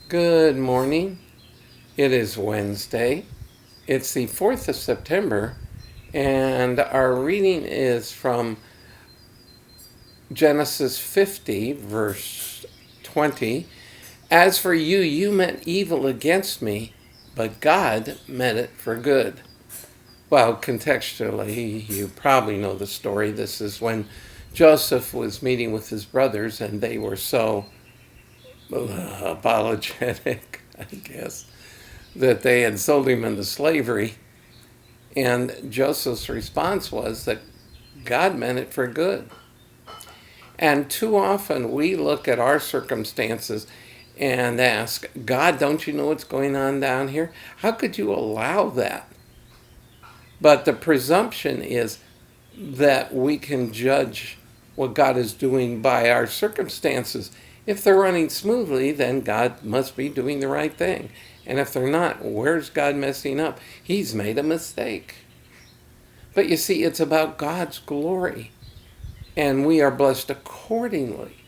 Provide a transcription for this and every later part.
Good morning. It is Wednesday. It's the 4th of September, and our reading is from Genesis 50, verse 20. As for you, you meant evil against me, but God meant it for good. Well, contextually, you probably know the story. This is when Joseph was meeting with his brothers, and they were so apologetic, I guess, that they had sold him into slavery. And Joseph's response was that God meant it for good. And too often we look at our circumstances and ask, God, don't you know what's going on down here? How could you allow that? But the presumption is that we can judge what God is doing by our circumstances. If they're running smoothly, then God must be doing the right thing. And if they're not, where's God messing up? He's made a mistake. But you see, it's about God's glory, and we are blessed accordingly.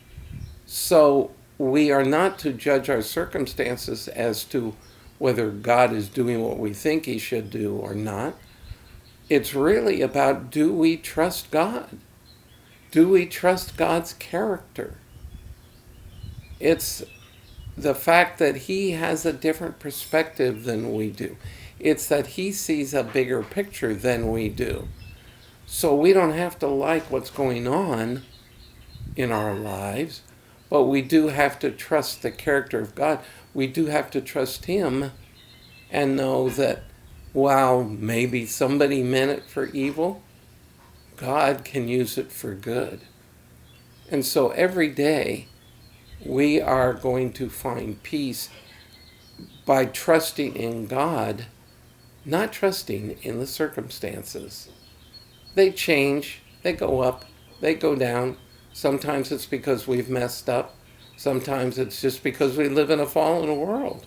So we are not to judge our circumstances as to whether God is doing what we think He should do or not. It's really about, do we trust God? Do we trust God's character? It's the fact that He has a different perspective than we do. It's that He sees a bigger picture than we do. So we don't have to like what's going on in our lives, but we do have to trust the character of God. We do have to trust Him and know that while maybe somebody meant it for evil, God can use it for good. And so every day we are going to find peace by trusting in God, not trusting in the circumstances. They change, they go up, they go down. Sometimes it's because we've messed up. Sometimes it's just because we live in a fallen world.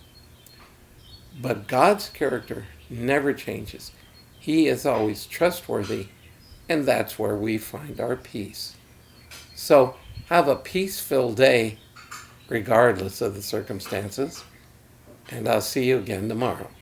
But God's character never changes. He is always trustworthy, and that's where we find our peace. So have a peace-filled day, regardless of the circumstances, and I'll see you again tomorrow.